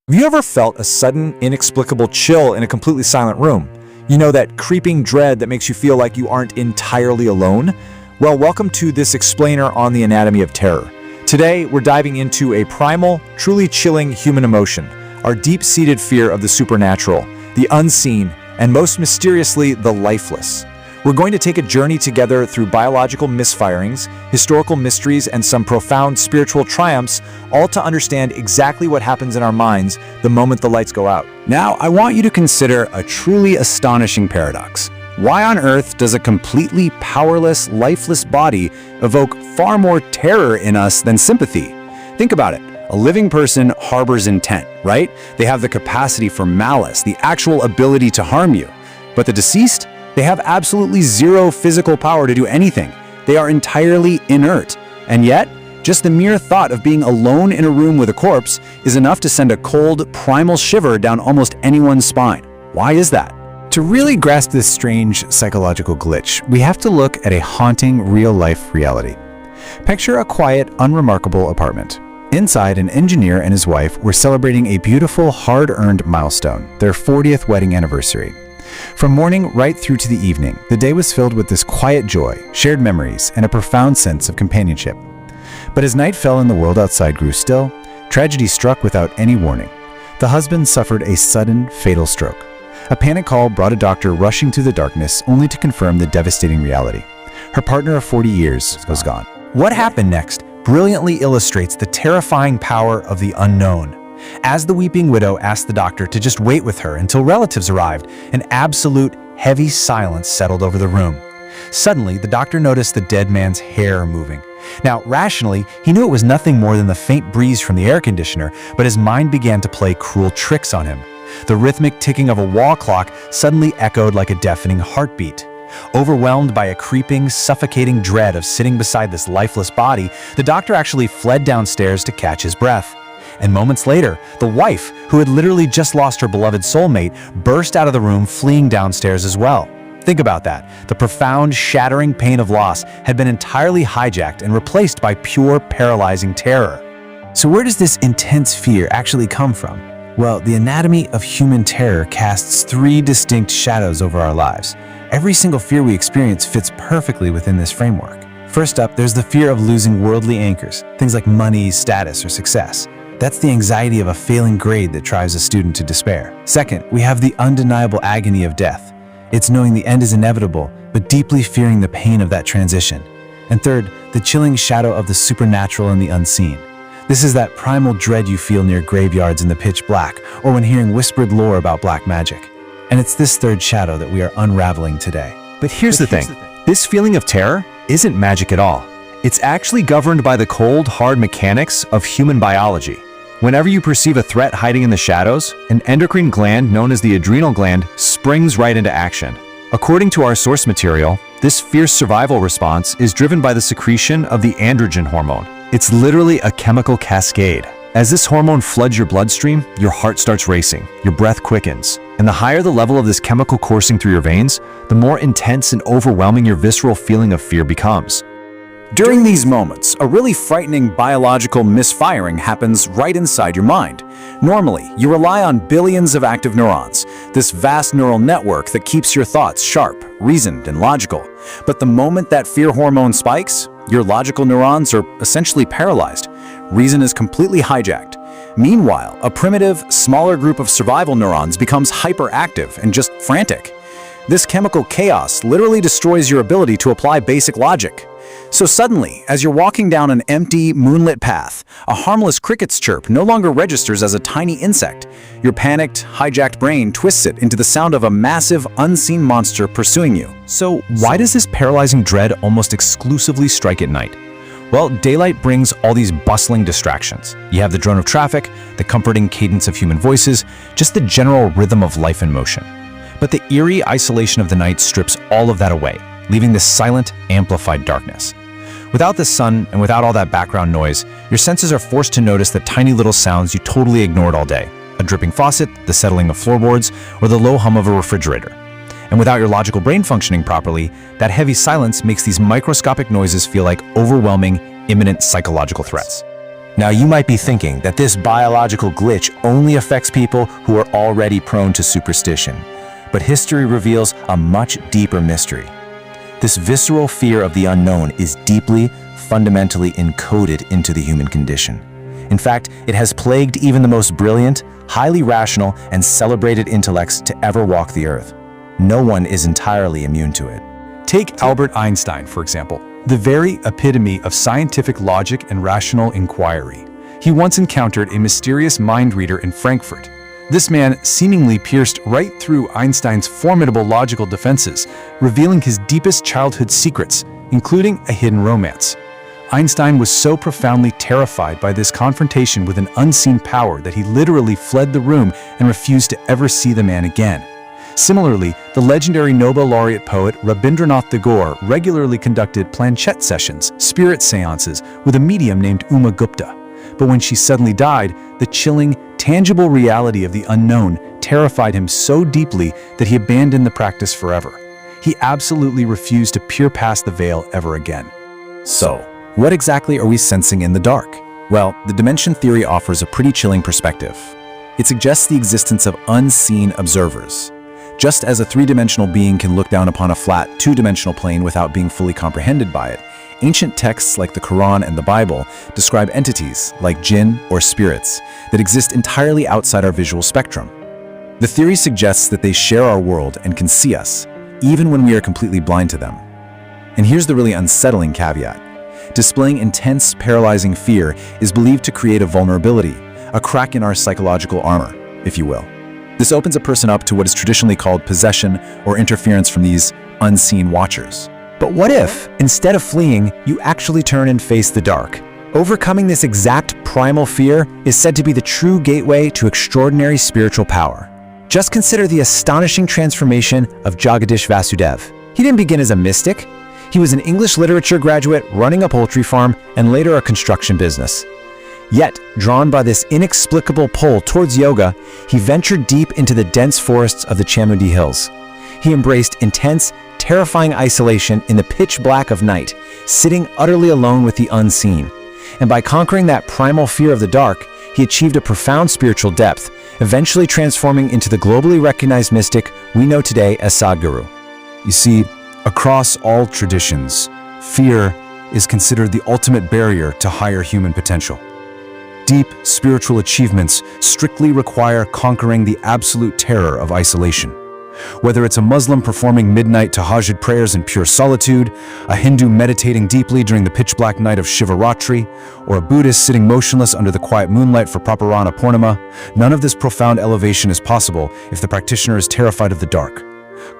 Have you ever felt a sudden, inexplicable chill in a completely silent room? You know, that creeping dread that makes you feel like you aren't entirely alone? Well, welcome to this explainer on the anatomy of terror. Today, we're diving into a primal, truly chilling human emotion, our deep-seated fear of the supernatural, the unseen, and most mysteriously, the lifeless. We're going to take a journey together through biological misfirings, historical mysteries, and some profound spiritual triumphs, all to understand exactly what happens in our minds the moment the lights go out. Now, I want you to consider a truly astonishing paradox. Why on earth does a completely powerless, lifeless body evoke far more terror in us than sympathy? Think about it. A living person harbors intent, right? They have the capacity for malice, the actual ability to harm you. But the deceased? They have absolutely zero physical power to do anything. They are entirely inert. And yet, just the mere thought of being alone in a room with a corpse is enough to send a cold, primal shiver down almost anyone's spine. Why is that? To really grasp this strange psychological glitch, we have to look at a haunting real-life reality. Picture a quiet, unremarkable apartment. Inside, an engineer and his wife were celebrating a beautiful, hard-earned milestone, their 40th wedding anniversary. From morning right through to the evening, the day was filled with this quiet joy, shared memories, and a profound sense of companionship. But as night fell and the world outside grew still, tragedy struck without any warning. The husband suffered a sudden, fatal stroke. A panic call brought a doctor rushing through the darkness only to confirm the devastating reality. Her partner of 40 years was gone. What happened next brilliantly illustrates the terrifying power of the unknown. As the weeping widow asked the doctor to just wait with her until relatives arrived, an absolute, heavy silence settled over the room. Suddenly, the doctor noticed the dead man's hair moving. Now, rationally, he knew it was nothing more than the faint breeze from the air conditioner, but his mind began to play cruel tricks on him. The rhythmic ticking of a wall clock suddenly echoed like a deafening heartbeat. Overwhelmed by a creeping, suffocating dread of sitting beside this lifeless body, the doctor actually fled downstairs to catch his breath. And moments later, the wife, who had literally just lost her beloved soulmate, burst out of the room, fleeing downstairs as well. Think about that. The profound, shattering pain of loss had been entirely hijacked and replaced by pure, paralyzing terror. So where does this intense fear actually come from? Well, the anatomy of human terror casts three distinct shadows over our lives. Every single fear we experience fits perfectly within this framework. First up, there's the fear of losing worldly anchors, things like money, status, or success. That's the anxiety of a failing grade that drives a student to despair. Second, we have the undeniable agony of death. It's knowing the end is inevitable, but deeply fearing the pain of that transition. And third, the chilling shadow of the supernatural and the unseen. This is that primal dread you feel near graveyards in the pitch black, or when hearing whispered lore about black magic. And it's this third shadow that we are unraveling today. But here's the thing. This feeling of terror isn't magic at all. It's actually governed by the cold, hard mechanics of human biology. Whenever you perceive a threat hiding in the shadows, an endocrine gland known as the adrenal gland springs right into action. According to our source material, this fierce survival response is driven by the secretion of the androgen hormone. It's literally a chemical cascade. As this hormone floods your bloodstream, your heart starts racing, your breath quickens. And the higher the level of this chemical coursing through your veins, the more intense and overwhelming your visceral feeling of fear becomes. During these moments, a really frightening biological misfiring happens right inside your mind. Normally, you rely on billions of active neurons, this vast neural network that keeps your thoughts sharp, reasoned, and logical. But the moment that fear hormone spikes, your logical neurons are essentially paralyzed. Reason is completely hijacked. Meanwhile, a primitive, smaller group of survival neurons becomes hyperactive and just frantic. This chemical chaos literally destroys your ability to apply basic logic. So suddenly, as you're walking down an empty, moonlit path, a harmless cricket's chirp no longer registers as a tiny insect. Your panicked, hijacked brain twists it into the sound of a massive, unseen monster pursuing you. So why does this paralyzing dread almost exclusively strike at night? Well, daylight brings all these bustling distractions. You have the drone of traffic, the comforting cadence of human voices, just the general rhythm of life and motion. But the eerie isolation of the night strips all of that away, leaving this silent, amplified darkness. Without the sun and without all that background noise, your senses are forced to notice the tiny little sounds you totally ignored all day. A dripping faucet, the settling of floorboards, or the low hum of a refrigerator. And without your logical brain functioning properly, that heavy silence makes these microscopic noises feel like overwhelming, imminent psychological threats. Now, you might be thinking that this biological glitch only affects people who are already prone to superstition, but history reveals a much deeper mystery. This visceral fear of the unknown is deeply, fundamentally encoded into the human condition. In fact, it has plagued even the most brilliant, highly rational, and celebrated intellects to ever walk the earth. No one is entirely immune to it. Take Albert Einstein, for example, the very epitome of scientific logic and rational inquiry. He once encountered a mysterious mind reader in Frankfurt. This man seemingly pierced right through Einstein's formidable logical defenses, revealing his deepest childhood secrets, including a hidden romance. Einstein was so profoundly terrified by this confrontation with an unseen power that he literally fled the room and refused to ever see the man again. Similarly, the legendary Nobel laureate poet Rabindranath Tagore regularly conducted planchette sessions, spirit seances, with a medium named Uma Gupta. But when she suddenly died, the chilling, tangible reality of the unknown terrified him so deeply that he abandoned the practice forever. He absolutely refused to peer past the veil ever again. So, what exactly are we sensing in the dark? Well, the dimension theory offers a pretty chilling perspective. It suggests the existence of unseen observers. Just as a three-dimensional being can look down upon a flat, two-dimensional plane without being fully comprehended by it, ancient texts like the Quran and the Bible describe entities, like jinn or spirits, that exist entirely outside our visual spectrum. The theory suggests that they share our world and can see us, even when we are completely blind to them. And here's the really unsettling caveat. Displaying intense, paralyzing fear is believed to create a vulnerability, a crack in our psychological armor, if you will. This opens a person up to what is traditionally called possession or interference from these unseen watchers. But what if, instead of fleeing, you actually turn and face the dark? Overcoming this exact primal fear is said to be the true gateway to extraordinary spiritual power. Just consider the astonishing transformation of Jagadish Vasudev. He didn't begin as a mystic. He was an English literature graduate running a poultry farm and later a construction business. Yet, drawn by this inexplicable pull towards yoga, he ventured deep into the dense forests of the Chamudi Hills. He embraced intense, terrifying isolation in the pitch black of night, sitting utterly alone with the unseen. And by conquering that primal fear of the dark, he achieved a profound spiritual depth, eventually transforming into the globally recognized mystic we know today as Sadhguru. You see, across all traditions, fear is considered the ultimate barrier to higher human potential. Deep spiritual achievements strictly require conquering the absolute terror of isolation. Whether it's a Muslim performing midnight tahajjud prayers in pure solitude, a Hindu meditating deeply during the pitch-black night of Shivaratri, or a Buddhist sitting motionless under the quiet moonlight for Praparana Purnima, none of this profound elevation is possible if the practitioner is terrified of the dark.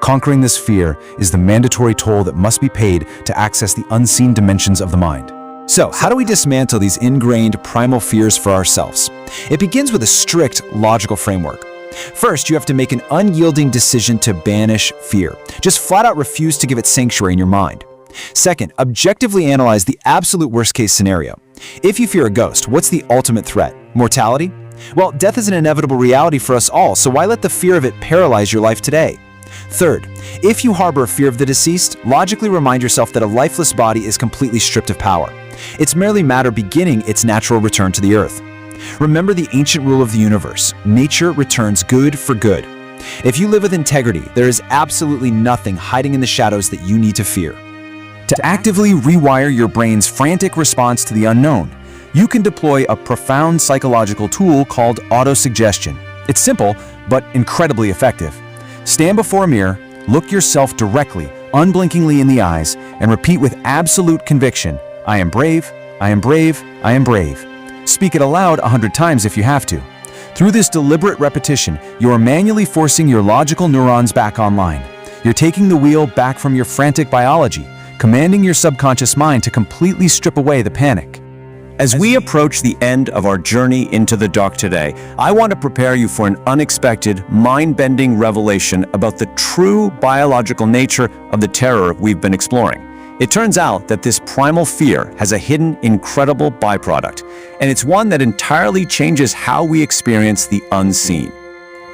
Conquering this fear is the mandatory toll that must be paid to access the unseen dimensions of the mind. So, how do we dismantle these ingrained primal fears for ourselves? It begins with a strict logical framework. First, you have to make an unyielding decision to banish fear. Just flat out refuse to give it sanctuary in your mind. Second, objectively analyze the absolute worst-case scenario. If you fear a ghost, what's the ultimate threat? Mortality? Well, death is an inevitable reality for us all, so why let the fear of it paralyze your life today? Third, if you harbor a fear of the deceased, logically remind yourself that a lifeless body is completely stripped of power. It's merely matter beginning its natural return to the earth. Remember the ancient rule of the universe: nature returns good for good. If you live with integrity, there is absolutely nothing hiding in the shadows that you need to fear. To actively rewire your brain's frantic response to the unknown, you can deploy a profound psychological tool called autosuggestion. It's simple, but incredibly effective. Stand before a mirror, look yourself directly, unblinkingly in the eyes, and repeat with absolute conviction, "I am brave, I am brave, I am brave." Speak it aloud 100 times if you have to. Through this deliberate repetition, you are manually forcing your logical neurons back online. You're taking the wheel back from your frantic biology, commanding your subconscious mind to completely strip away the panic. As we approach the end of our journey into the dark today, I want to prepare you for an unexpected, mind-bending revelation about the true biological nature of the terror we've been exploring. It turns out that this primal fear has a hidden, incredible byproduct, and it's one that entirely changes how we experience the unseen.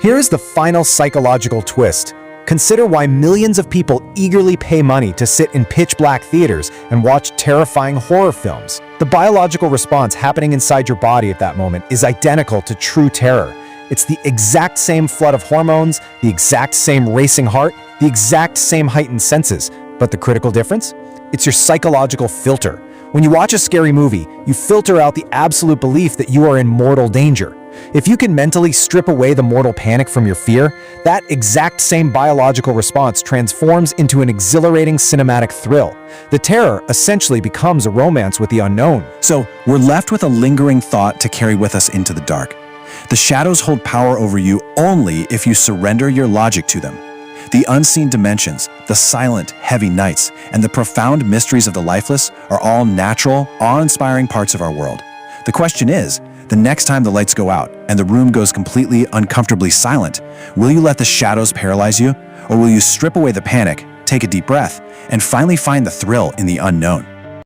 Here is the final psychological twist. Consider why millions of people eagerly pay money to sit in pitch-black theaters and watch terrifying horror films. The biological response happening inside your body at that moment is identical to true terror. It's the exact same flood of hormones, the exact same racing heart, the exact same heightened senses. But the critical difference? It's your psychological filter. When you watch a scary movie, you filter out the absolute belief that you are in mortal danger. If you can mentally strip away the mortal panic from your fear, that exact same biological response transforms into an exhilarating cinematic thrill. The terror essentially becomes a romance with the unknown. So we're left with a lingering thought to carry with us into the dark. The shadows hold power over you only if you surrender your logic to them. The unseen dimensions, the silent, heavy nights, and the profound mysteries of the lifeless are all natural, awe-inspiring parts of our world. The question is, the next time the lights go out and the room goes completely uncomfortably silent, will you let the shadows paralyze you, or will you strip away the panic, take a deep breath, and finally find the thrill in the unknown?